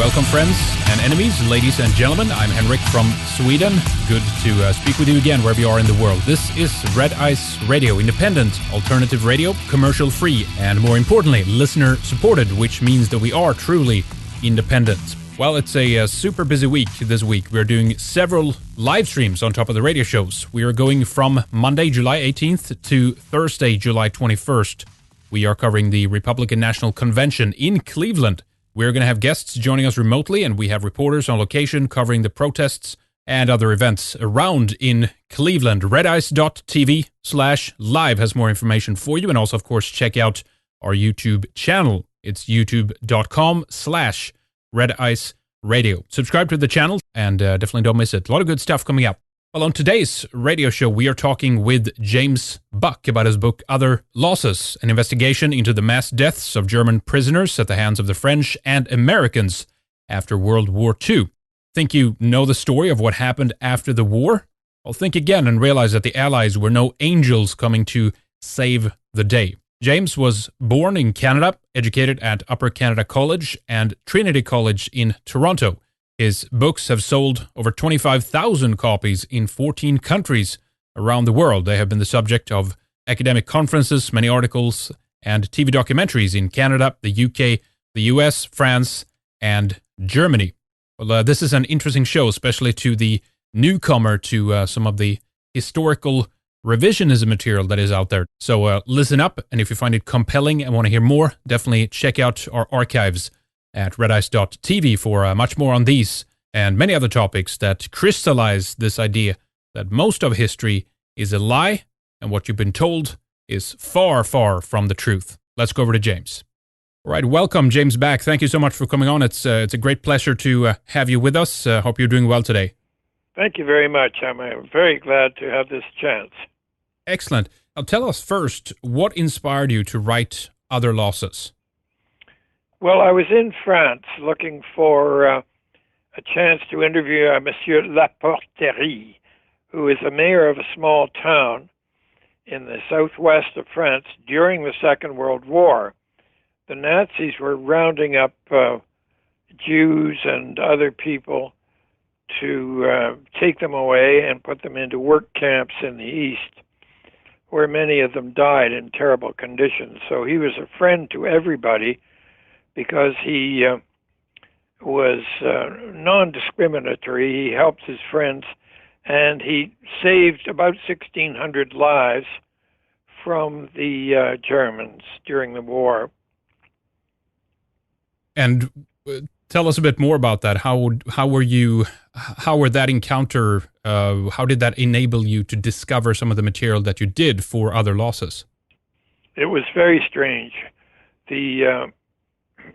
Welcome, friends and enemies, ladies and gentlemen. I'm Henrik from Sweden. Good to speak with you again wherever you are in the world. This is Red Ice Radio, independent, alternative radio, commercial-free, and more importantly, listener-supported, which means that we are truly independent. Well, it's a super busy week this week. We're doing several live streams on top of the radio shows. We are going from Monday, July 18th to Thursday, July 21st. We are covering the Republican National Convention in Cleveland. We're going to have guests joining us remotely, and we have reporters on location covering the protests and other events around in Cleveland. Redice.tv/live has more information for you, and also, of course, check out our YouTube channel. It's youtube.com/rediceradio. Subscribe to the channel, and definitely don't miss it. A lot of good stuff coming up. Well, on today's radio show, we are talking with James Bacque about his book, Other Losses, an investigation into the mass deaths of German prisoners at the hands of the French and Americans after World War II. Think you know the story of what happened after the war? Well, think again and realize that the Allies were no angels coming to save the day. James was born in Canada, educated at Upper Canada College and Trinity College in Toronto. His books have sold over 25,000 copies in 14 countries around the world. They have been the subject of academic conferences, many articles, and TV documentaries in Canada, the UK, the US, France, and Germany. Well, this is an interesting show, especially to the newcomer to some of the historical revisionism material that is out there. So listen up, and if you find it compelling and want to hear more, definitely check out our archives at redice.tv for much more on these and many other topics that crystallize this idea that most of history is a lie and what you've been told is far, far from the truth. Let's go over to James. All right, welcome, James Bacque. Thank you so much for coming on. It's a great pleasure to have you with us. Hope you're doing well today. Thank you very much. I'm very glad to have this chance. Excellent. Now tell us first, what inspired you to write Other Losses? Well, I was in France looking for a chance to interview Monsieur Laporterie, who is the mayor of a small town in the southwest of France during the Second World War. The Nazis were rounding up Jews and other people to take them away and put them into work camps in the east, where many of them died in terrible conditions. So he was a friend to everybody, because he was non-discriminatory. He helped his friends, and he saved about 1,600 lives from the Germans during the war. And tell us a bit more about that. How were that encounter, how did that enable you to discover some of the material that you did for Other Losses? It was very strange.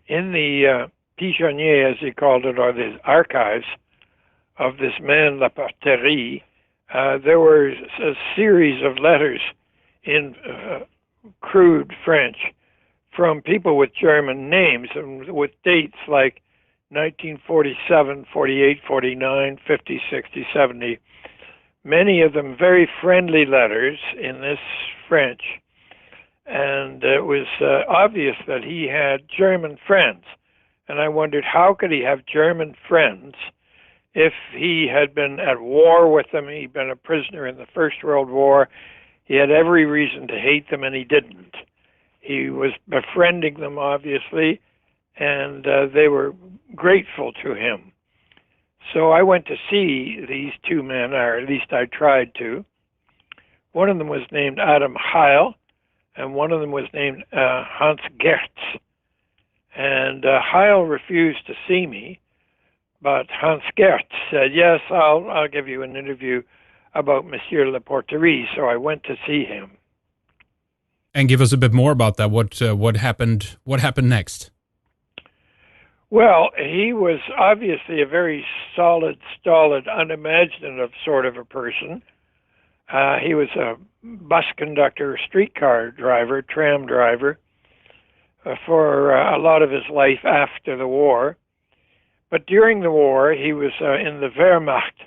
In the pigeonnier, as he called it, or the archives of this man, Laporterie, there were a series of letters in crude French from people with German names and with dates like 1947, 48, 49, 50, 60, 70. Many of them very friendly letters in this French. And it was obvious that he had German friends. And I wondered, how could he have German friends if he had been at war with them? He'd been a prisoner in the First World War. He had every reason to hate them, and he didn't. He was befriending them, obviously, and they were grateful to him. So I went to see these two men, or at least I tried to. One of them was named Adam Heil, and one of them was named Hans Gertz. And Heil refused to see me, but Hans Gertz said, yes, I'll give you an interview about Monsieur Laporterie. So I went to see him. And give us a bit more about that. What happened? What happened next? Well, he was obviously a very solid, stolid, unimaginative sort of a person. He was a bus conductor, streetcar driver, tram driver for a lot of his life after the war. But during the war, he was in the Wehrmacht,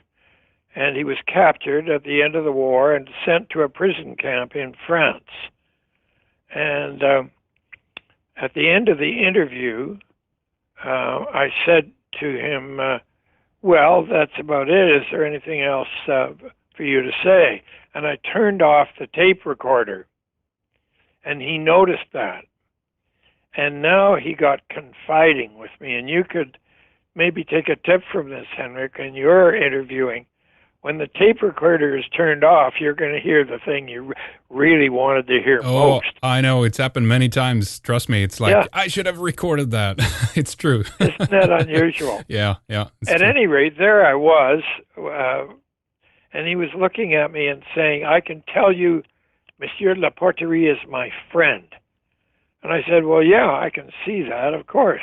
and he was captured at the end of the war and sent to a prison camp in France. And at the end of the interview, I said to him, well, that's about it. Is there anything else for you to say? And I turned off the tape recorder, and he noticed that. And now he got confiding with me, and you could maybe take a tip from this, Henrik, and you're interviewing. When the tape recorder is turned off, you're going to hear the thing you really wanted to hear most. I know. It's happened many times. Trust me. It's like, I should have recorded that. It's true. Isn't that unusual? Yeah. At any rate, there I was, and he was looking at me and saying, I can tell you, Monsieur Laporterie is my friend. And I said, well, yeah, I can see that, of course.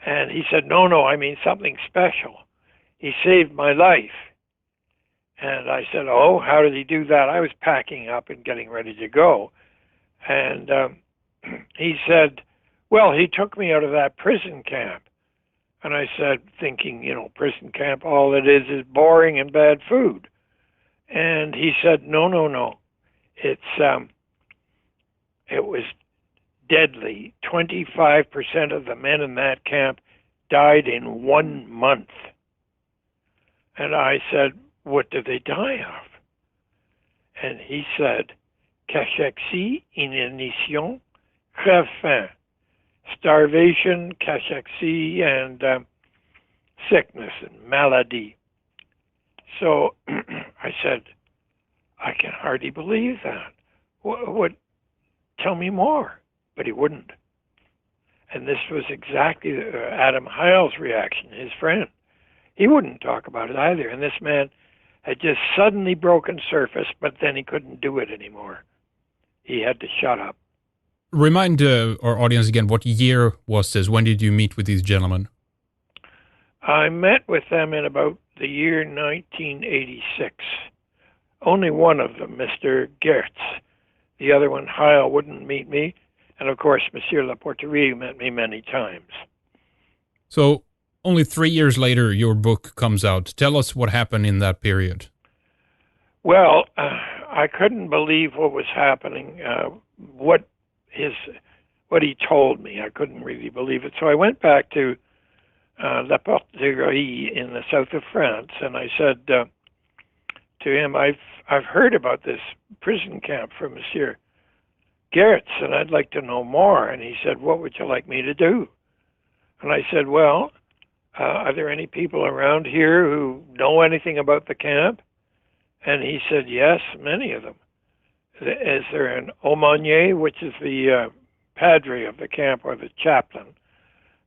And he said, no, I mean something special. He saved my life. And I said, oh, how did he do that? I was packing up and getting ready to go. And he said, well, he took me out of that prison camp. And I said, thinking, prison camp, all it is boring and bad food. And he said, no. It was deadly. 25% of the men in that camp died in 1 month. And I said, what did they die of? And he said, cachexie, inanition, crève faim. Starvation, cachexie, and sickness and maladie. So I said, I can hardly believe that. What? Tell me more. But he wouldn't. And this was exactly Adam Heil's reaction, his friend. He wouldn't talk about it either. And this man had just suddenly broken surface, but then he couldn't do it anymore. He had to shut up. Remind our audience again, what year was this? When did you meet with these gentlemen? I met with them in about the year 1986. Only one of them, Mr. Gertz. The other one, Heil, wouldn't meet me. And of course, Monsieur Laporterie met me many times. So only 3 years later, your book comes out. Tell us what happened in that period. Well, I couldn't believe what was happening, what he told me. I couldn't really believe it. So I went back to Laporterie in the south of France, and I said to him, I've heard about this prison camp from Monsieur Gertz, and I'd like to know more. And he said, what would you like me to do? And I said, well, are there any people around here who know anything about the camp? And he said, yes, many of them. Is there an aumônier, which is the padre of the camp or the chaplain?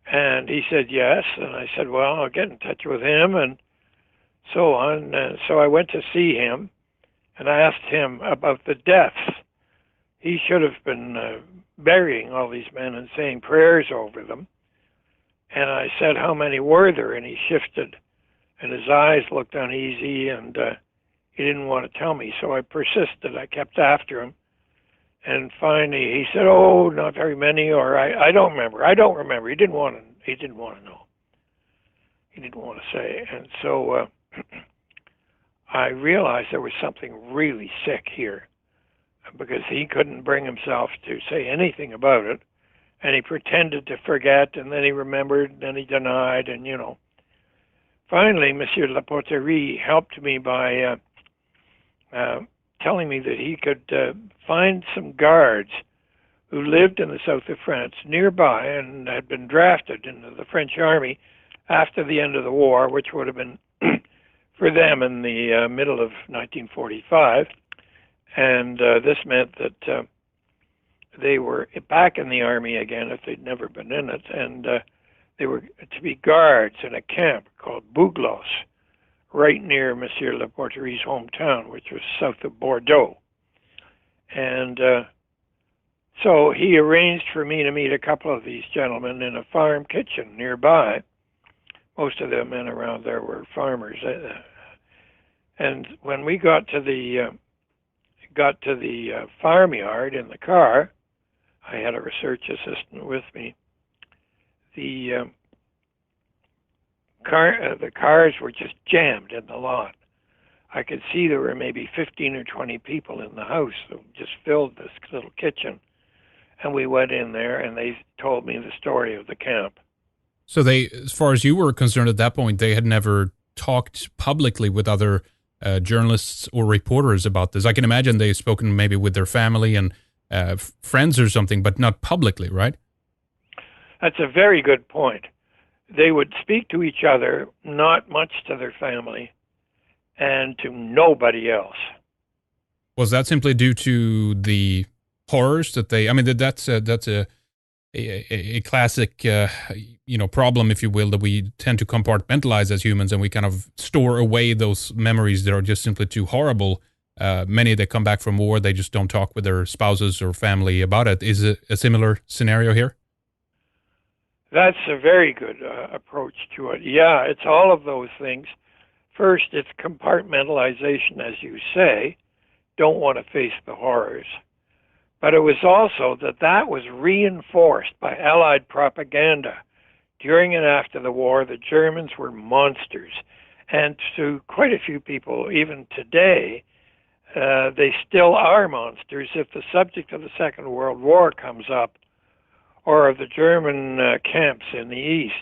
And he said, yes. And I said, well, I'll get in touch with him and so on. So I went to see him and I asked him about the deaths. He should have been burying all these men and saying prayers over them. And I said, how many were there? And he shifted, and his eyes looked uneasy, and he didn't want to tell me. So I persisted. I kept after him. And finally he said, oh, not very many, or I don't remember. He didn't want to know. He didn't want to say. And so I realized there was something really sick here, because he couldn't bring himself to say anything about it. And he pretended to forget, and then he remembered, and then he denied, and Finally, Monsieur Laporterie helped me by telling me that he could find some guards who lived in the south of France nearby and had been drafted into the French army after the end of the war, which would have been for them in the middle of 1945. And this meant that they were back in the army again if they'd never been in it. And they were to be guards in a camp called Bouglos, right near Monsieur Laporterie's hometown, which was south of Bordeaux. And so he arranged for me to meet a couple of these gentlemen in a farm kitchen nearby. Most of the men around there were farmers. And when we got to the farmyard in the car, I had a research assistant with me. The cars were just jammed in the lot. I could see there were maybe 15 or 20 people in the house that just filled this little kitchen. And we went in there, and they told me the story of the camp. So they, as far as you were concerned at that point, they had never talked publicly with other journalists or reporters about this. I can imagine they've spoken maybe with their family and friends or something, but not publicly, right? That's a very good point. They would speak to each other, not much to their family, and to nobody else. Was that simply due to the horrors that they? I mean, that's a classic, problem, if you will, that we tend to compartmentalize as humans, and we kind of store away those memories that are just simply too horrible. Many that come back from war, they just don't talk with their spouses or family about it. Is it a similar scenario here? That's a very good approach to it. Yeah, it's all of those things. First, it's compartmentalization, as you say. Don't want to face the horrors. But it was also that was reinforced by Allied propaganda. During and after the war, the Germans were monsters. And to quite a few people, even today, they still are monsters. If the subject of the Second World War comes up, or of the German camps in the East.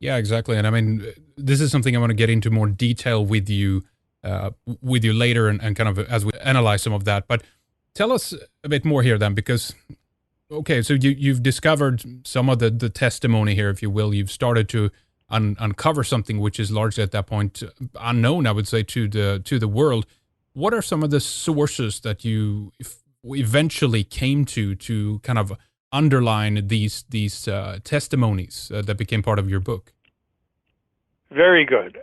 Yeah, exactly. And I mean, this is something I want to get into more detail with you later and kind of as we analyze some of that. But tell us a bit more here then, because, okay, so you've discovered some of the testimony here, if you will. You've started to uncover something which is largely at that point unknown, I would say, to the world. What are some of the sources that you eventually came to kind of underline these testimonies that became part of your book? Very good.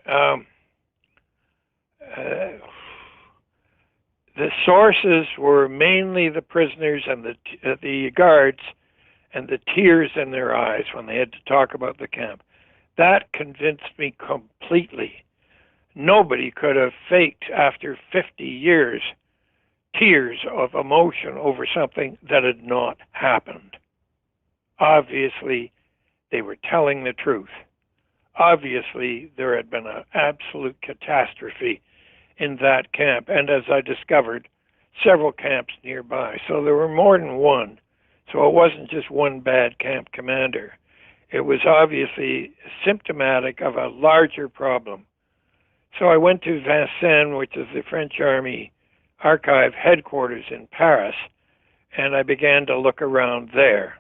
The sources were mainly the prisoners and the guards, and the tears in their eyes when they had to talk about the camp. That convinced me completely. Nobody could have faked, after 50 years, tears of emotion over something that had not happened. Obviously, they were telling the truth. Obviously, there had been an absolute catastrophe in that camp, and as I discovered, several camps nearby. So there were more than one. So it wasn't just one bad camp commander. It was obviously symptomatic of a larger problem. So I went to Vincennes, which is the French Army Archive headquarters in Paris, and I began to look around there.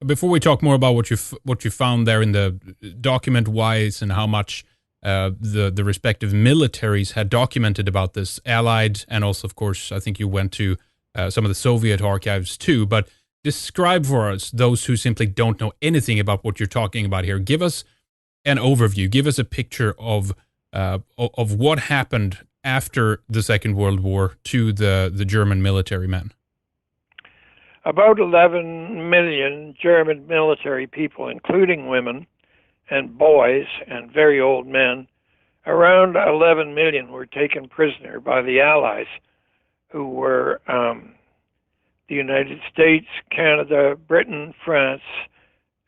Before we talk more about what you found there in the document-wise and how much the respective militaries had documented about this, Allied, and also, of course, I think you went to some of the Soviet archives too, but describe for us, those who simply don't know anything about what you're talking about here. Give us an overview. Give us a picture of what happened after the Second World War to the German military men. About 11 million German military people, including women and boys and very old men, around 11 million were taken prisoner by the Allies, who were the United States, Canada, Britain, France,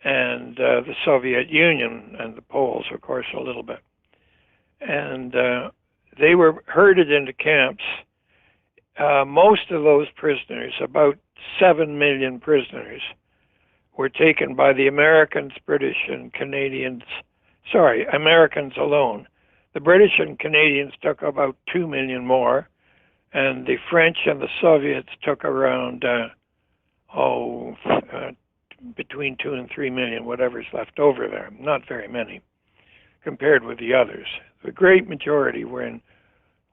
and the Soviet Union, and the Poles, of course, a little bit. And they were herded into camps. Most of those prisoners, about 7 million prisoners, were taken by the Americans, British, and Canadians. Sorry, Americans alone. The British and Canadians took about 2 million more, and the French and the Soviets took around, between 2 and 3 million, whatever's left over there. Not very many compared with the others. The great majority were in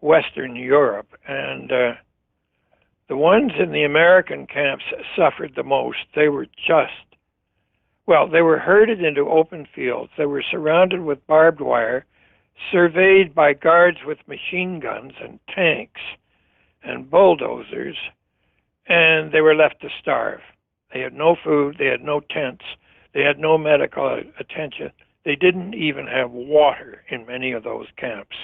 Western Europe, and the ones in the American camps suffered the most. They were they were herded into open fields. They were surrounded with barbed wire, surveyed by guards with machine guns and tanks and bulldozers, and they were left to starve. They had no food, they had no tents, they had no medical attention. They didn't even have water in many of those camps.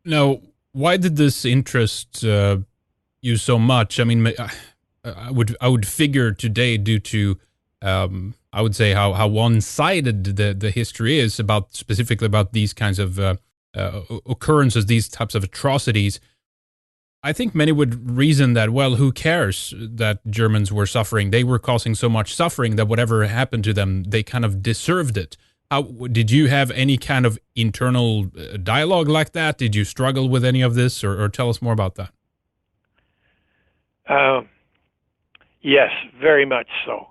Now, why did this interest you so much? I mean, I would figure today, due to I would say how one-sided the history is specifically about these kinds of occurrences, these types of atrocities. I think many would reason that, well, who cares that Germans were suffering? They were causing so much suffering that whatever happened to them, they kind of deserved it. How did you have any kind of internal dialogue like that? Did you struggle with any of this, or tell us more about that? Yes, very much so.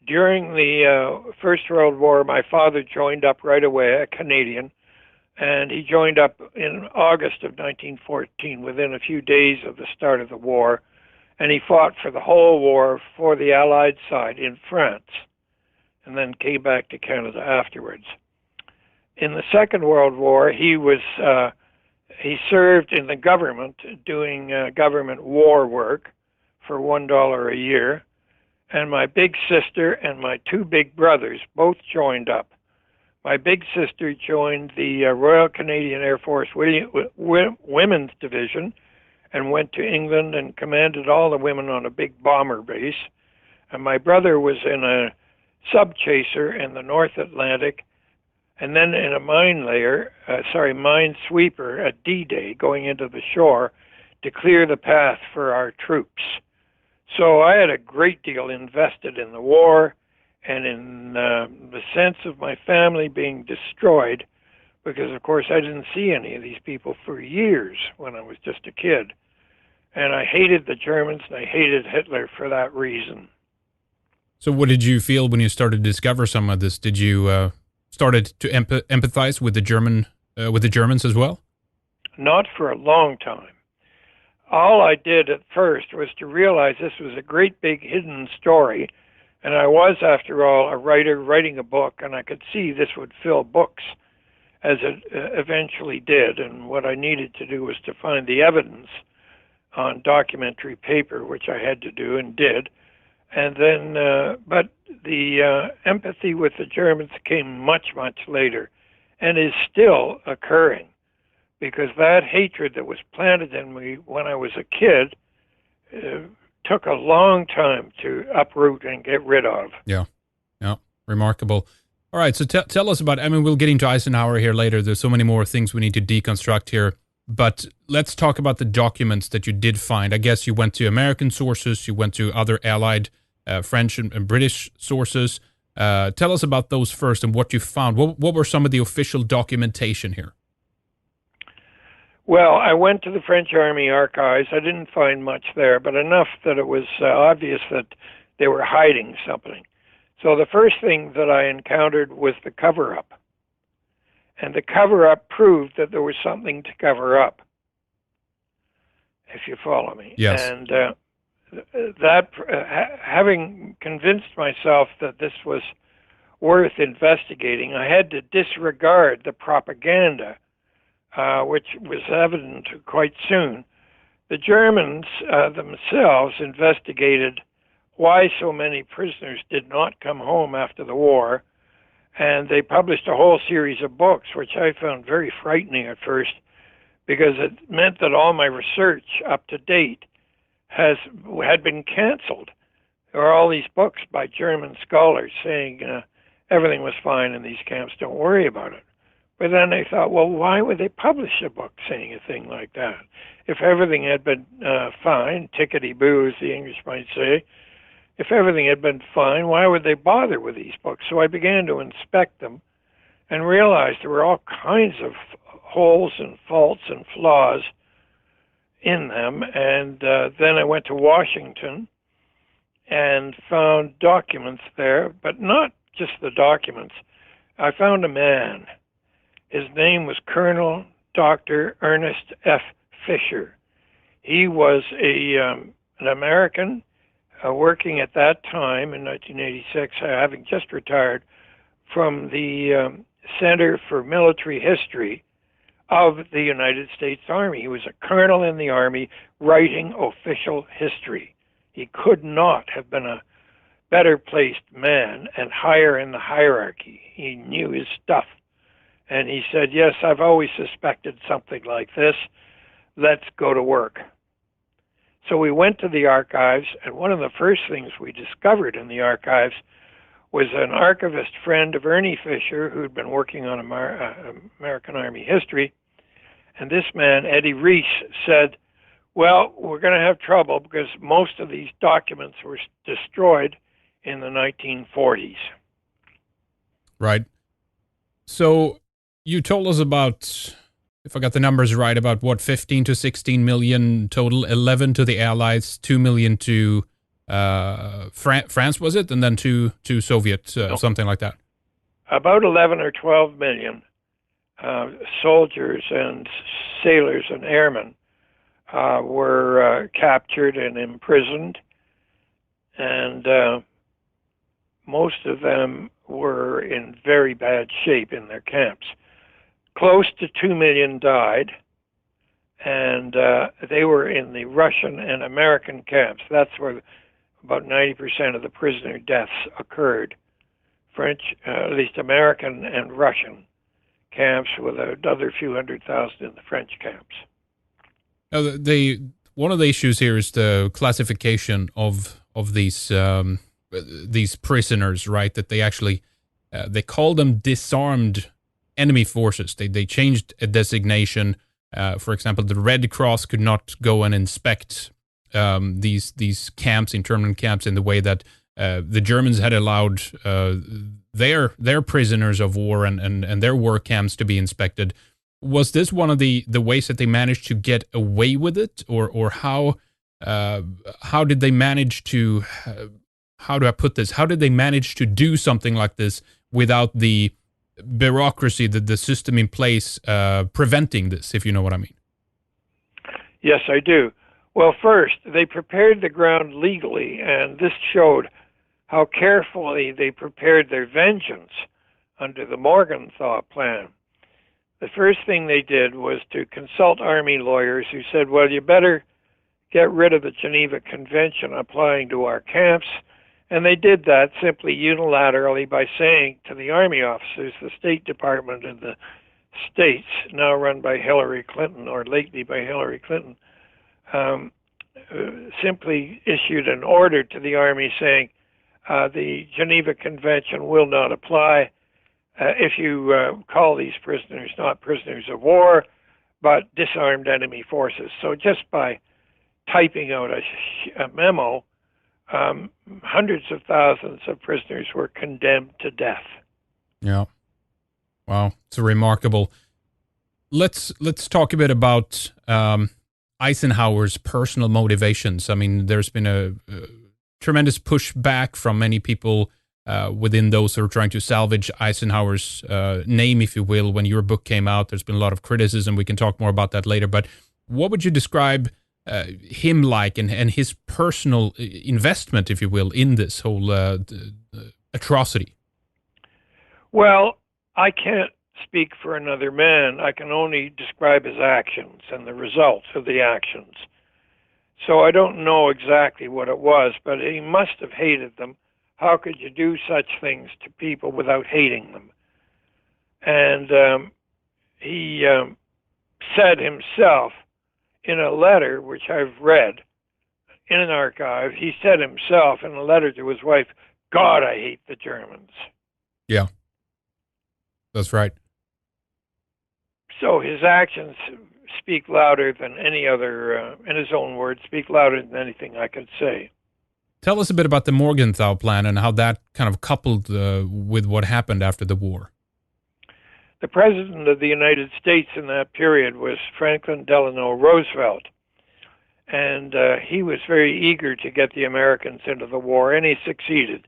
During the First World War, my father joined up right away, a Canadian, and he joined up in August of 1914, within a few days of the start of the war, and he fought for the whole war for the Allied side in France, and then came back to Canada afterwards. In the Second World War, he served in the government doing government war work for $1 a year, and my big sister and my two big brothers both joined up. My big sister joined the Royal Canadian Air Force Women's Division and went to England and commanded all the women on a big bomber base. And my brother was in a sub chaser in the North Atlantic, and then in a mine sweeper at D-Day, going into the shore to clear the path for our troops. So I had a great deal invested in the war and in the sense of my family being destroyed, because, of course, I didn't see any of these people for years when I was just a kid. And I hated the Germans, and I hated Hitler for that reason. So what did you feel when you started to discover some of this? Did you started to empathize with the Germans as well? Not for a long time. All I did at first was to realize this was a great big hidden story, and I was, after all, a writer writing a book, and I could see this would fill books, as it eventually did. And what I needed to do was to find the evidence on documentary paper, which I had to do and did. And then, but the empathy with the Germans came much, much later, and is still occurring, because that hatred that was planted in me when I was a kid took a long time to uproot and get rid of. Yeah, remarkable. All right, so tell us about, I mean, we'll get into Eisenhower here later. There's so many more things we need to deconstruct here. But let's talk about the documents that you did find. I guess you went to American sources, you went to other Allied French and British sources. Tell us about those first and what you found. What were some of the official documentation here? Well, I went to the French Army archives. I didn't find much there, but enough that it was obvious that they were hiding something. So the first thing that I encountered was the cover-up. And the cover-up proved that there was something to cover up, if you follow me. Yes. And having convinced myself that this was worth investigating, I had to disregard the propaganda, which was evident quite soon. The Germans themselves investigated why so many prisoners did not come home after the war, and they published a whole series of books, which I found very frightening at first, because it meant that all my research up to date had been canceled. There are all these books by German scholars saying everything was fine in these camps, don't worry about it. But then they thought, well, why would they publish a book saying a thing like that? If everything had been fine, tickety-boo, as the English might say, if everything had been fine, why would they bother with these books? So I began to inspect them and realized there were all kinds of holes and faults and flaws in them. And then I went to Washington and found documents there, but not just the documents. I found a man. His name was Colonel Dr. Ernest F. Fisher. He was an American working at that time in 1986, having just retired from the Center for Military History of the United States Army. He was a colonel in the Army writing official history. He could not have been a better placed man and higher in the hierarchy. He knew his stuff. And he said, yes, I've always suspected something like this. Let's go to work. So we went to the archives, and one of the first things we discovered in the archives was an archivist friend of Ernie Fisher, who'd been working on American Army history. And this man, Eddie Reese, said, Well, we're going to have trouble because most of these documents were destroyed in the 1940s. Right. So you told us about, if I got the numbers right, about what, 15 to 16 million total, 11 to the Allies, 2 million to France, was it? And then two to Soviet, No, something like that. about 11 or 12 million soldiers and sailors and airmen were captured and imprisoned, and most of them were in very bad shape in their camps. Close to 2 million died, and they were in the Russian and American camps. That's where about 90% of the prisoner deaths occurred. French, at least American and Russian camps, with another few 100,000 in the French camps. Now, one of the issues here is the classification of these prisoners, right? That they actually they call them disarmed enemy forces. They changed a designation. For example, the Red Cross could not go and inspect these camps, internment camps, in the way that the Germans had allowed their prisoners of war and their war camps to be inspected. Was this one of the ways that they managed to get away with it, or how did they manage to how do I put this? How did they manage to do something like this without the bureaucracy, the system in place preventing this, if you know what I mean? Yes, I do. Well, first, they prepared the ground legally, and this showed how carefully they prepared their vengeance under the Morgenthau Plan. The first thing they did was to consult Army lawyers who said, well, you better get rid of the Geneva Convention applying to our camps. And they did that simply unilaterally by saying to the Army officers, the State Department in the States, now run by Hillary Clinton, or lately by Hillary Clinton, simply issued an order to the Army saying, the Geneva Convention will not apply if you call these prisoners not prisoners of war, but disarmed enemy forces. So just by typing out a memo, hundreds of thousands of prisoners were condemned to death. Yeah. Wow. It's remarkable. Let's talk a bit about Eisenhower's personal motivations. I mean, there's been a tremendous pushback from many people within those who are trying to salvage Eisenhower's name, if you will. When your book came out, there's been a lot of criticism. We can talk more about that later. But what would you describe him like, and his personal investment, if you will, in this whole atrocity? Well, I can't speak for another man. I can only describe his actions and the results of the actions. So I don't know exactly what it was, but he must have hated them. How could you do such things to people without hating them? And he said himself in a letter, which I've read in an archive, he said himself in a letter to his wife, God, I hate the Germans. Yeah, that's right. So his actions speak louder than any other, in his own words, speak louder than anything I could say. Tell us a bit about the Morgenthau Plan and how that kind of coupled with what happened after the war. The President of the United States in that period was Franklin Delano Roosevelt, and he was very eager to get the Americans into the war, and he succeeded.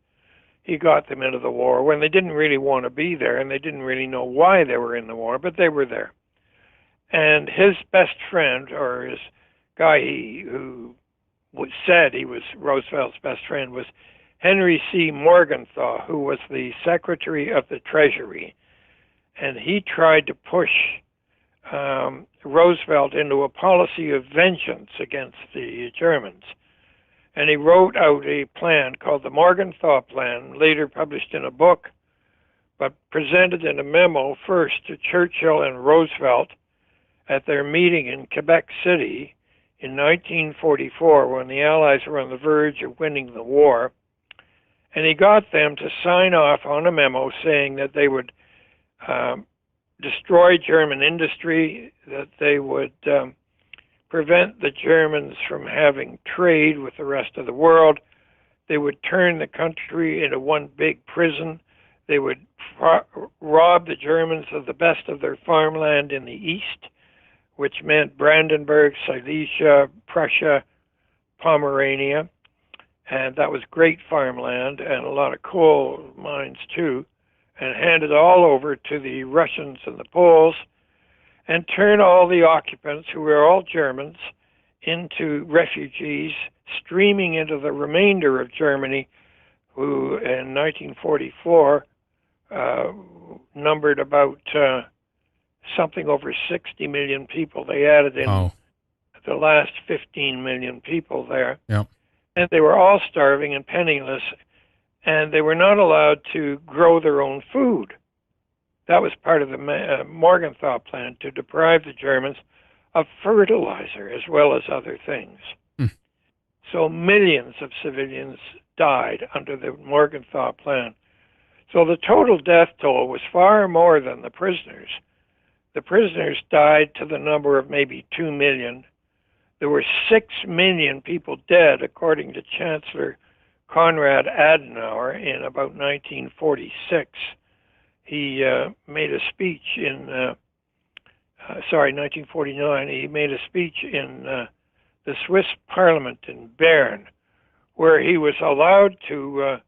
He got them into the war when they didn't really want to be there, and they didn't really know why they were in the war, but they were there. And his best friend, or his guy who said he was Roosevelt's best friend, was Henry C. Morgenthau, who was the Secretary of the Treasury. And he tried to push Roosevelt into a policy of vengeance against the Germans. And he wrote out a plan called the Morgenthau Plan, later published in a book, but presented in a memo first to Churchill and Roosevelt at their meeting in Quebec City in 1944, when the Allies were on the verge of winning the war. And he got them to sign off on a memo saying that they would destroy German industry, that they would prevent the Germans from having trade with the rest of the world. They would turn the country into one big prison. They would rob the Germans of the best of their farmland in the east, which meant Brandenburg, Silesia, Prussia, Pomerania. And that was great farmland and a lot of coal mines too, and hand it all over to the Russians and the Poles, and turn all the occupants, who were all Germans, into refugees, streaming into the remainder of Germany, who in 1944 numbered about something over 60 million people. They added in the last 15 million people there. Yeah. And they were all starving and penniless, and they were not allowed to grow their own food. That was part of the Morgenthau plan, to deprive the Germans of fertilizer as well as other things. So millions of civilians died under the Morgenthau plan. So the total death toll was far more than the prisoners. The prisoners died to the number of maybe 2 million. There were 6 million people dead, according to Chancellor Konrad Adenauer, in about 1946. He made a speech in, 1949, he made a speech in the Swiss Parliament in Bern, where he was allowed to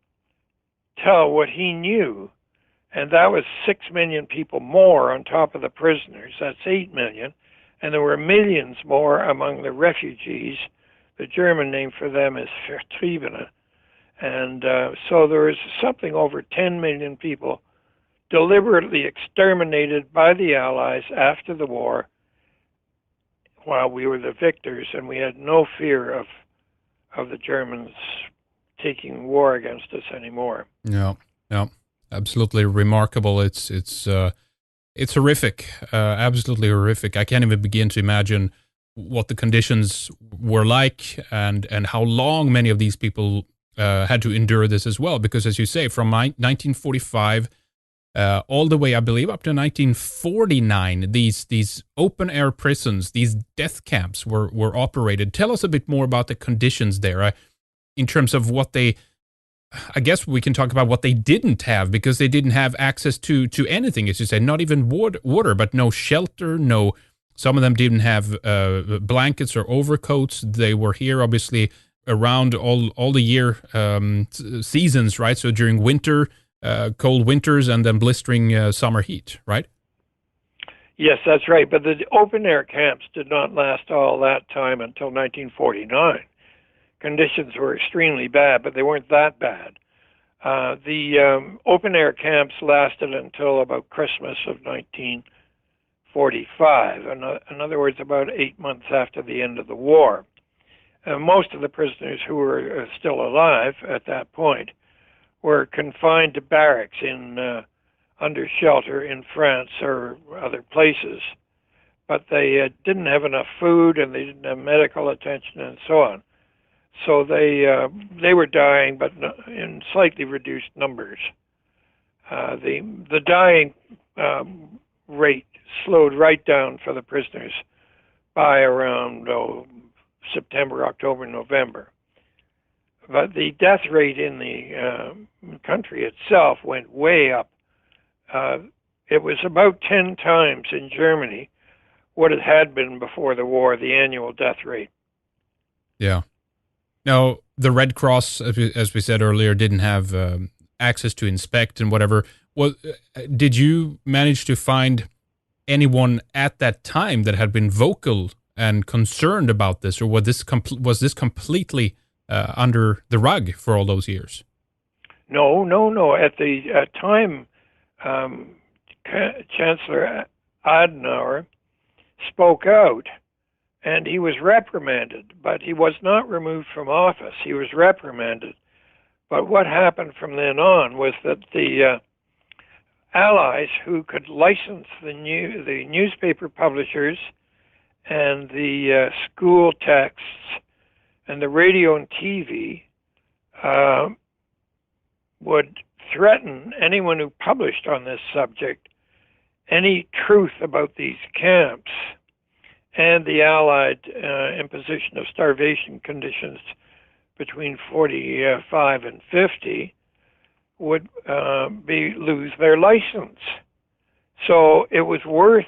tell what he knew, and that was 6 million people more on top of the prisoners. That's 8 million, and there were millions more among the refugees. The German name for them is Vertriebene. And so there was something over 10 million people deliberately exterminated by the Allies after the war, while we were the victors, and we had no fear of the Germans taking war against us anymore. Yeah, absolutely remarkable. It's horrific, absolutely horrific. I can't even begin to imagine what the conditions were like, and how long many of these people had to endure this as well. Because, as you say, from 1945 all the way, I believe, up to 1949, these open air prisons, these death camps were operated. Tell us a bit more about the conditions there, in terms of what they. I guess we can talk about what they didn't have, because they didn't have access to anything, as you say, not even water, but no shelter, no. Some of them didn't have blankets or overcoats. They were here, obviously, around all the year seasons, right? So during winter, cold winters, and then blistering summer heat, right? Yes, that's right. But the open-air camps did not last all that time until 1949. Conditions were extremely bad, but they weren't that bad. The open-air camps lasted until about Christmas of 1945. In other words, about 8 months after the end of the war. Most of the prisoners who were still alive at that point were confined to barracks under shelter in France or other places. But they didn't have enough food, and they didn't have medical attention, and so on. So they were dying, but in slightly reduced numbers. The dying rate slowed right down for the prisoners by around September, October, November. But the death rate in the country itself went way up. It was about 10 times in Germany what it had been before the war, the annual death rate. Yeah. Now, the Red Cross, as we said earlier, didn't have access to inspect and whatever. Did you manage to find anyone at that time that had been vocal and concerned about this, or was this completely under the rug for all those years? No. At the time, Chancellor Adenauer spoke out, and he was reprimanded, but he was not removed from office. He was reprimanded. But what happened from then on was that the Allies, who could license the newspaper publishers and the school texts and the radio and TV, would threaten anyone who published on this subject any truth about these camps, and the Allied imposition of starvation conditions between 45 and 50 would lose their license. So it was worth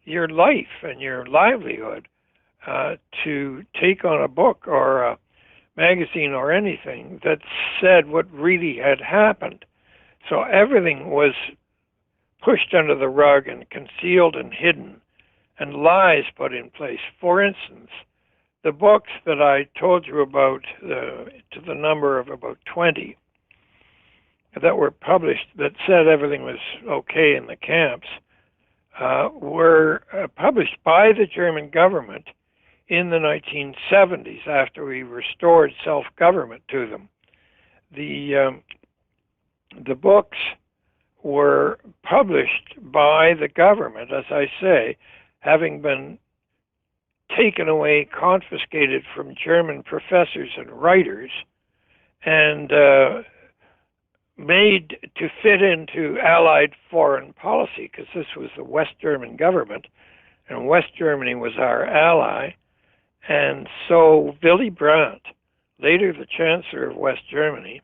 your life and your livelihood to take on a book or a magazine or anything that said what really had happened. So everything was pushed under the rug and concealed and hidden, and lies put in place. For instance, the books that I told you about, to the number of about 20, that were published that said everything was okay in the camps, were published by the German government in the 1970s after we restored self-government to them. The books were published by the government, as I say, having been taken away, confiscated from German professors and writers, and made to fit into Allied foreign policy, because this was the West German government, and West Germany was our ally. And so Willy Brandt, later the Chancellor of West Germany,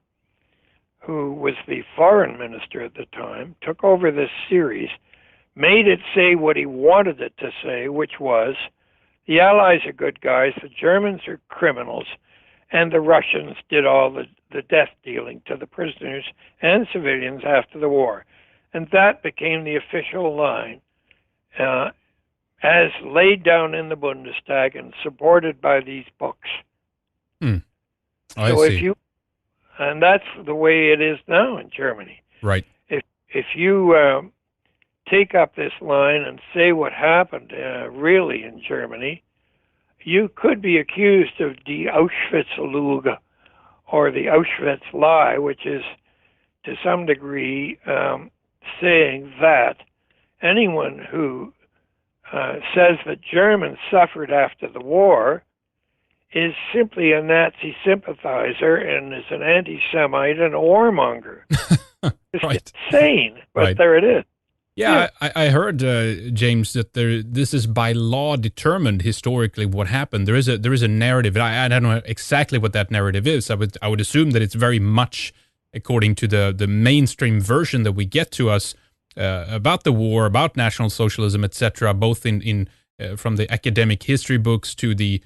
who was the foreign minister at the time, took over this series, made it say what he wanted it to say, which was, the Allies are good guys, the Germans are criminals, and the Russians did all the death dealing to the prisoners and civilians after the war. And that became the official line, as laid down in the Bundestag and supported by these books. I see. And that's the way it is now in Germany. Right. If you take up this line and say what happened really in Germany, you could be accused of the Auschwitz-Lüge, or the Auschwitz lie, which is to some degree saying that anyone who says that Germans suffered after the war is simply a Nazi sympathizer and is an anti-Semite and a warmonger. It's Right. insane, but Right. there it is. Yeah, I heard, James, that this is by law determined historically what happened. There is a narrative. I don't know exactly what that narrative is. I would assume that it's very much according to the mainstream version that we get to us about the war, about National Socialism, etc. Both in from the academic history books to the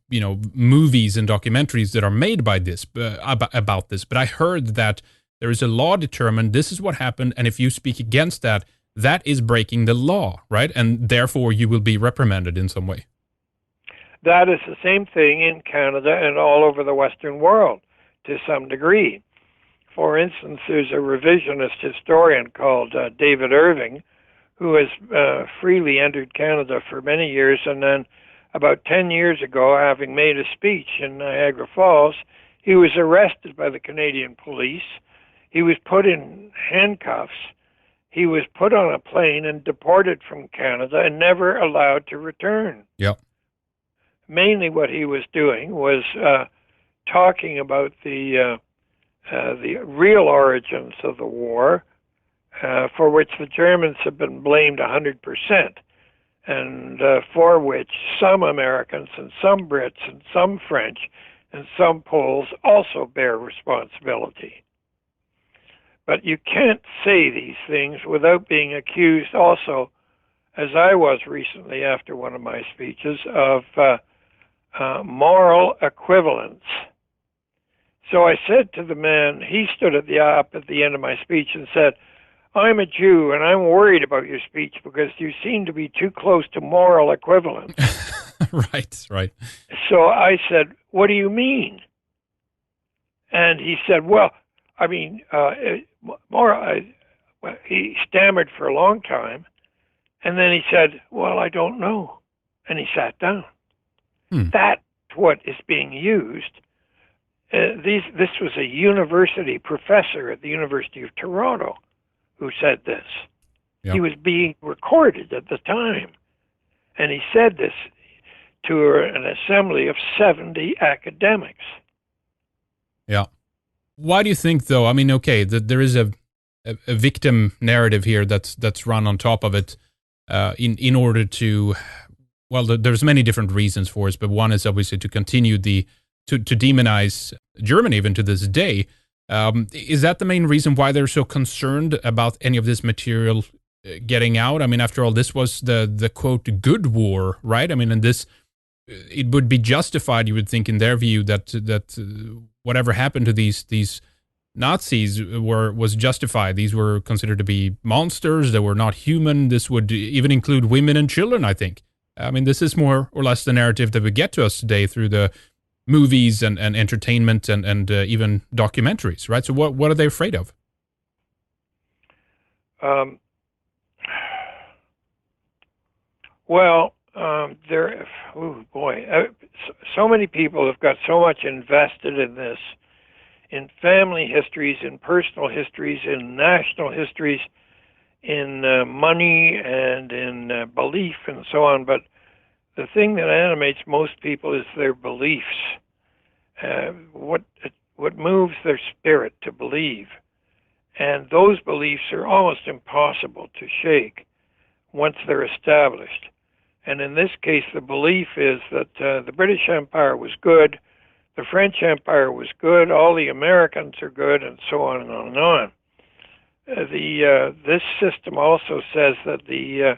movies and documentaries that are made by this about this. But I heard that there is a law determined, this is what happened, and if you speak against that, that is breaking the law, right? And therefore you will be reprimanded in some way. That is the same thing in Canada and all over the Western world to some degree. For instance, there's a revisionist historian called David Irving, who has freely entered Canada for many years, and then about 10 years ago, having made a speech in Niagara Falls, he was arrested by the Canadian police. He was put in handcuffs. He was put on a plane and deported from Canada and never allowed to return. Yep. Mainly what he was doing was talking about the real origins of the war, for which the Germans have been blamed 100%, and for which some Americans and some Brits and some French and some Poles also bear responsibility. But you can't say these things without being accused also, as I was recently after one of my speeches, of moral equivalence. So I said to the man, he stood up at the end of my speech and said, I'm a Jew and I'm worried about your speech because you seem to be too close to moral equivalence. Right. So I said, what do you mean? And he said, well, I mean, he stammered for a long time, and then he said, well, I don't know. And he sat down. That's what is being used. This was a university professor at the University of Toronto who said this. Yep. He was being recorded at the time. And he said this to an assembly of 70 academics. Yeah. Why do you think, though? I mean, okay, there is a victim narrative here that's run on top of it in order to Well, there's many different reasons for it, but one is obviously to continue to demonize Germany even to this day. Is that the main reason why they're so concerned about any of this material getting out? I mean, after all, this was the quote good war, right? I mean, and this it would be justified, you would think, in their view, that whatever happened to these Nazis was justified. These were considered to be monsters. They were not human. This would even include women and children, I think. I mean, this is more or less the narrative that we get to us today through the movies and entertainment and even documentaries, right? So what are they afraid of? Oh boy, so many people have got so much invested in this, in family histories, in personal histories, in national histories, in money and in belief and so on. But the thing that animates most people is their beliefs. What moves their spirit to believe, and those beliefs are almost impossible to shake once they're established. And in this case, the belief is that the British Empire was good, the French Empire was good, all the Americans are good, and so on and on and on. This system also says that the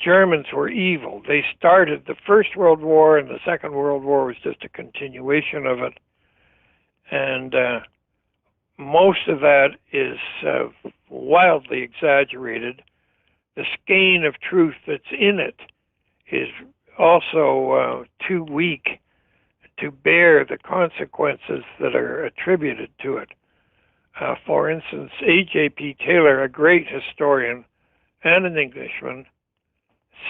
Germans were evil. They started the First World War, and the Second World War was just a continuation of it. And most of that is wildly exaggerated. The skein of truth that's in it is also too weak to bear the consequences that are attributed to it. For instance, A.J.P. Taylor, a great historian and an Englishman,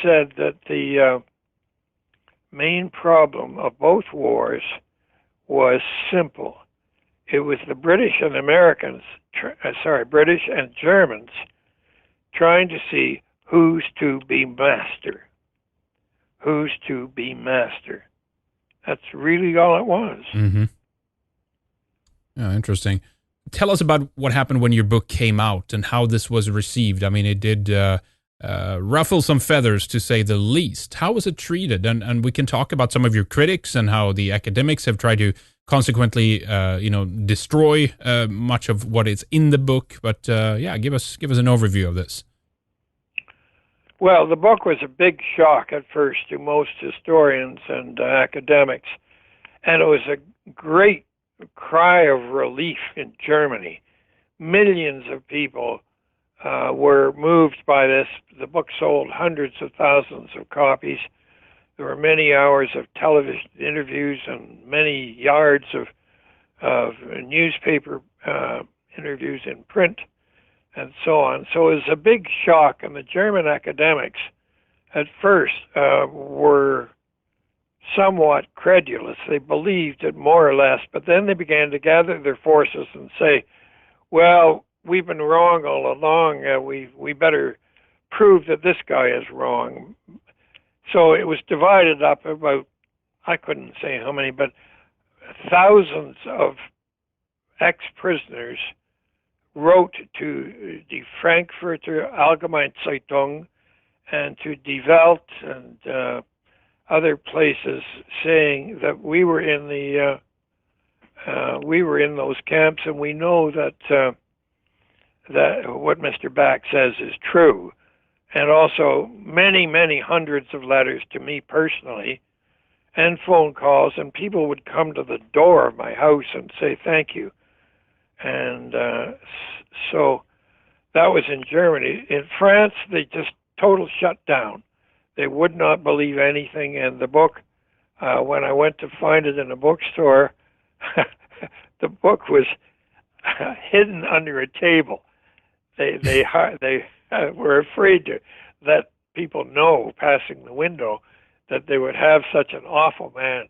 said that the main problem of both wars was simple. It was the British and British and Germans trying to see who's to be master. Who's to be master. That's really all it was. Mm-hmm. Yeah, interesting. Tell us about what happened when your book came out and how this was received. I mean, it did ruffle some feathers, to say the least. How was it treated? And we can talk about some of your critics and how the academics have tried to consequently, destroy much of what is in the book. But give us an overview of this. Well, the book was a big shock at first to most historians and academics, and it was a great cry of relief in Germany. Millions of people were moved by this. The book sold hundreds of thousands of copies. There were many hours of television interviews and many yards of newspaper interviews in print and so on. So it was a big shock, and the German academics at first were somewhat credulous. They believed it more or less, but then they began to gather their forces and say, well, we've been wrong all along. We better prove that this guy is wrong. So it was divided up about, I couldn't say how many, but thousands of ex-prisoners wrote to the Frankfurter Allgemeine Zeitung and to Die Welt and other places, saying that we were in those camps, and we know that what Mr. Bacque says is true. And also many, many hundreds of letters to me personally, and phone calls, and people would come to the door of my house and say thank you. And so that was in Germany. In France, they just total shut down. They would not believe anything. And the book, when I went to find it in a bookstore, the book was hidden under a table. They were afraid to let people know, passing the window, that they would have such an awful man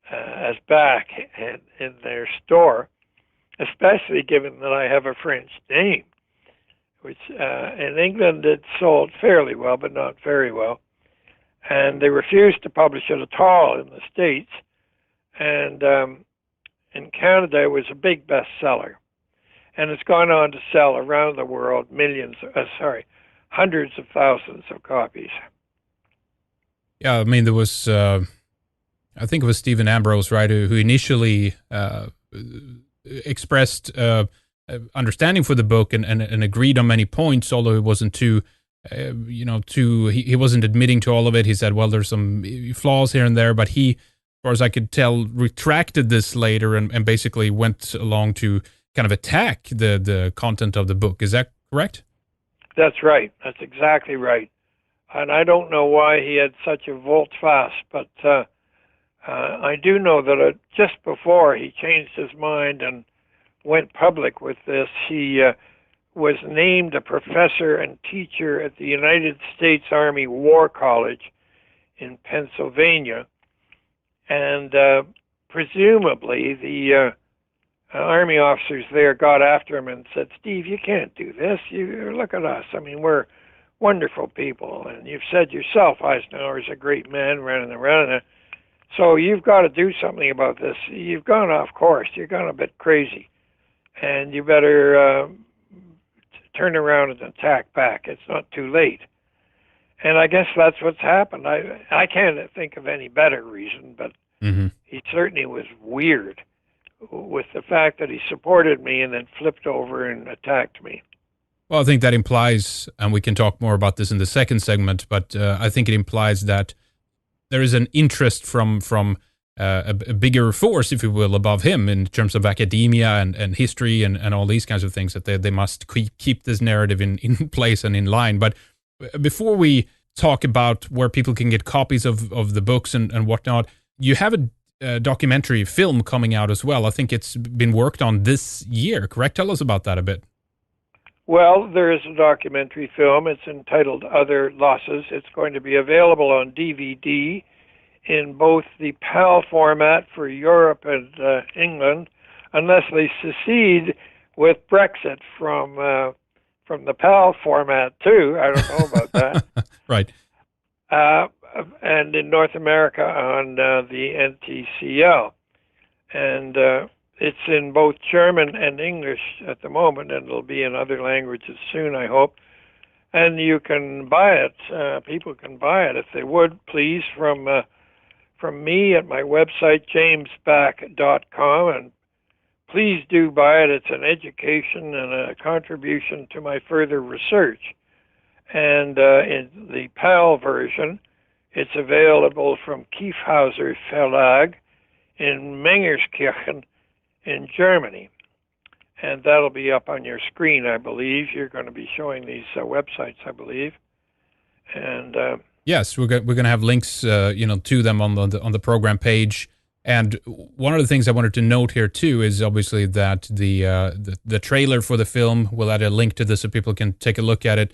as Bacque in their store, especially given that I have a French name, which in England it sold fairly well, but not very well. And they refused to publish it at all in the States. And in Canada, it was a big bestseller. And it's gone on to sell around the world hundreds of thousands of copies. Yeah, I mean, there was, I think it was Stephen Ambrose, right, who initially expressed understanding for the book and agreed on many points, although it wasn't too, he wasn't admitting to all of it. He said, well, there's some flaws here and there, but he, as far as I could tell, retracted this later and basically went along to kind of attack the content of the book. Is that correct? That's right. That's exactly right. And I don't know why he had such a volte-face, but I do know that just before he changed his mind and went public with this, he was named a professor and teacher at the United States Army War College in Pennsylvania. And presumably the Army officers there got after him and said, Steve, you can't do this. You look at us. I mean, we're wonderful people. And you've said yourself Eisenhower's a great man running around. So you've got to do something about this. You've gone off course. You've gone a bit crazy. And you better turn around and attack back. It's not too late. And I guess that's what's happened. I can't think of any better reason, but he certainly was weird with the fact that he supported me and then flipped over and attacked me. Well, I think that implies, and we can talk more about this in the second segment, but I think it implies that there is an interest from a bigger force, if you will, above him in terms of academia and history and all these kinds of things, that they must keep this narrative in place and in line. But before we talk about where people can get copies of the books and whatnot, you have a documentary film coming out as well. I think it's been worked on this year, correct? Tell us about that a bit. Well, there is a documentary film. It's entitled Other Losses. It's going to be available on DVD in both the PAL format for Europe and England, unless they secede with Brexit from the PAL format too. I don't know about that. Right. And in North America on the NTCL. And it's in both German and English at the moment, and it'll be in other languages soon, I hope. And you can buy it. People can buy it if they would, please, from me at my website, jamesbacque.com. And please do buy it. It's an education and a contribution to my further research. And in the PAL version, it's available from Kiefhauser Verlag in Mengerskirchen in Germany. And that'll be up on your screen, I believe. You're going to be showing these websites, I believe. And yes, we're going to have links, to them on the program page. And one of the things I wanted to note here too is obviously that the trailer for the film, we'll add a link to this so people can take a look at it.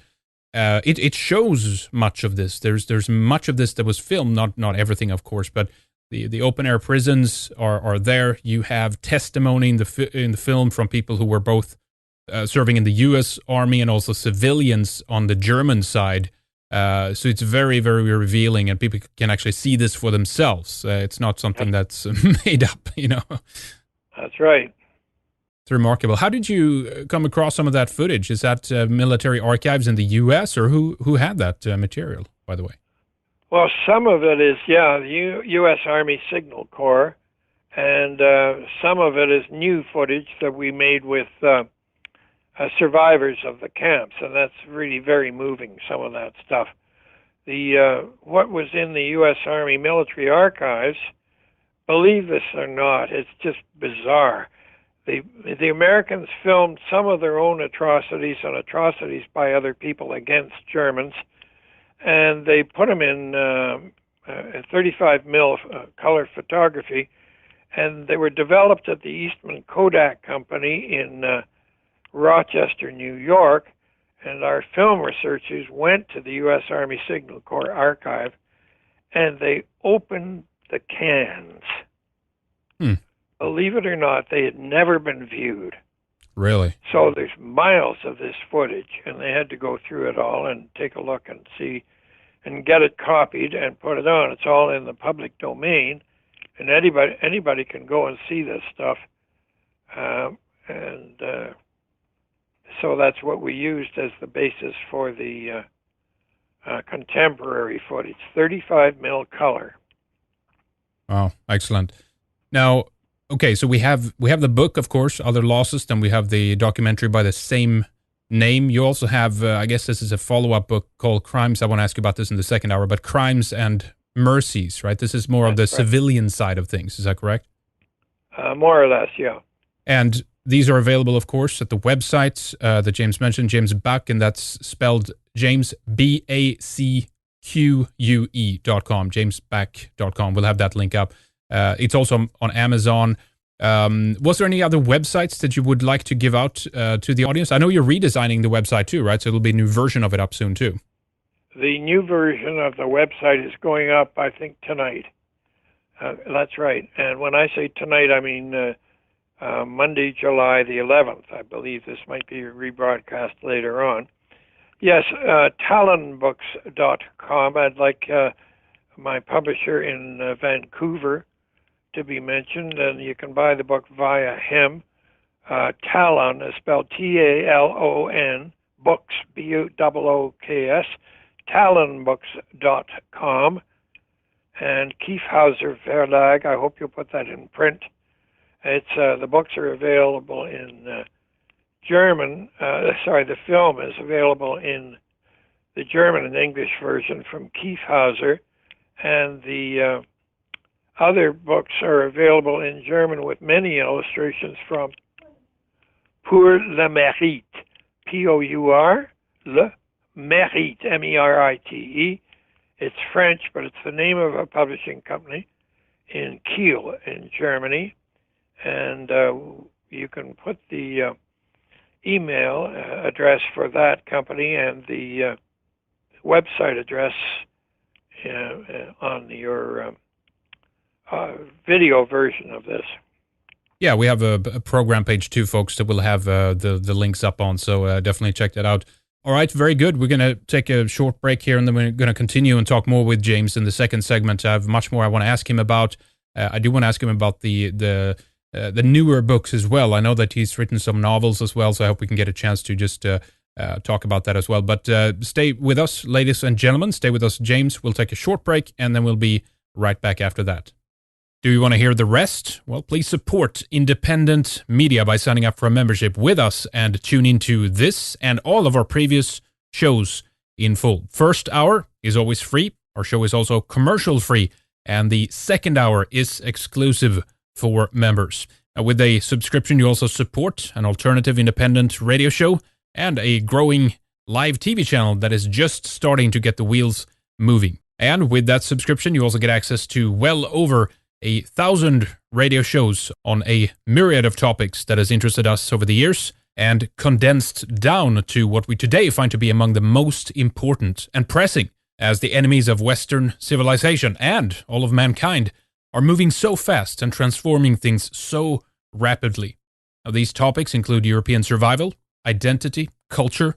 It shows much of this. There's much of this that was filmed, not everything, of course, but the open air prisons are there. You have testimony in the film from people who were both serving in the U.S. Army and also civilians on the German side. So it's very, very revealing, and people can actually see this for themselves. It's not something that's made up, That's right. It's remarkable. How did you come across some of that footage? Is that military archives in the U.S. or who had that material, by the way? Well, some of it is, the U.S. Army Signal Corps, and some of it is new footage that we made with survivors of the camps, and that's really very moving, some of that stuff. What was in the U.S. Army Military Archives, believe this or not, it's just bizarre. The Americans filmed some of their own atrocities and atrocities by other people against Germans, and they put them in 35 mil color photography, and they were developed at the Eastman Kodak Company in Rochester, New York, and our film researchers went to the U.S. Army Signal Corps archive, and they opened the cans. Believe it or not, they had never been viewed. Really? So there's miles of this footage, and they had to go through it all and take a look and see and get it copied and put it on. It's all in the public domain, and anybody can go and see this stuff. So that's what we used as the basis for the contemporary footage, 35 mil color. Wow, excellent. Now, okay, so we have the book, of course, Other Losses, then we have the documentary by the same name. You also have, I guess this is a follow-up book called Crimes. I want to ask you about this in the second hour, but Crimes and Mercies, right? This is more of the civilian side of things. Is that correct? More or less, yeah. And these are available, of course, at the website that James mentioned, James Bacque, and that's spelled James, BACQUE.com, jamesbacque.com. We'll have that link up. It's also on Amazon. Was there any other websites that you would like to give out to the audience? I know you're redesigning the website too, right? So it'll be a new version of it up soon too. The new version of the website is going up, I think, tonight. That's right. And when I say tonight, I mean Monday, July the 11th. I believe this might be rebroadcast later on. Yes, talonbooks.com. I'd like my publisher in Vancouver to be mentioned, and you can buy the book via him. Talon is spelled Talon, books, Books, talonbooks.com. And Kiefhauser Verlag, I hope you'll put that in print. It's the books are available in German. The film is available in the German and English version from Kiefhauser, and the other books are available in German with many illustrations from Pour le Mérite, Pour le Mérite, Merite. It's French, but it's the name of a publishing company in Kiel in Germany. And you can put the email address for that company and the website address on your video version of this. Yeah, we have a program page too, folks, that will have the links up on, so definitely check that out. All right, very good. We're going to take a short break here, and then we're going to continue and talk more with James in the second segment. I have much more I want to ask him about. I do want to ask him about the newer books as well. I know that he's written some novels as well, so I hope we can get a chance to just talk about that as well. But stay with us, ladies and gentlemen. Stay with us, James. We'll take a short break, and then we'll be right back after that. Do you want to hear the rest? Well, please support independent media by signing up for a membership with us and tune into this and all of our previous shows in full. First hour is always free. Our show is also commercial free, and the second hour is exclusive for members. With a subscription, you also support an alternative independent radio show and a growing live TV channel that is just starting to get the wheels moving. And with that subscription, you also get access to well over 1,000 radio shows on a myriad of topics that has interested us over the years and condensed down to what we today find to be among the most important and pressing, as the enemies of Western civilization and all of mankind are moving so fast and transforming things so rapidly. Now, these topics include European survival, identity, culture,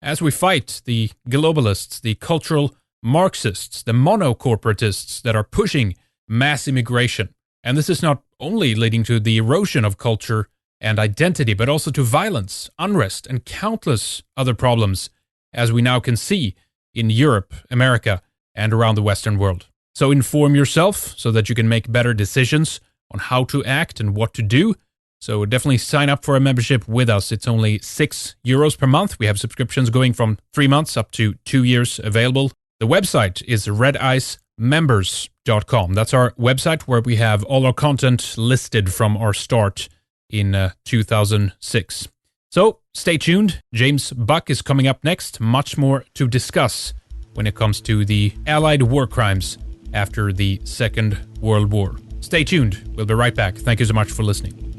as we fight the globalists, the cultural Marxists, the monocorporatists that are pushing mass immigration. And this is not only leading to the erosion of culture and identity, but also to violence, unrest, and countless other problems, as we now can see in Europe, America, and around the Western world. So inform yourself so that you can make better decisions on how to act and what to do. So definitely sign up for a membership with us. It's only €6 per month. We have subscriptions going from 3 months up to 2 years available. The website is redicemembers.com. That's our website where we have all our content listed from our start in 2006. So stay tuned. James Bacque is coming up next. Much more to discuss when it comes to the Allied war crimes after the Second World War. Stay tuned. We'll be right back. Thank you so much for listening.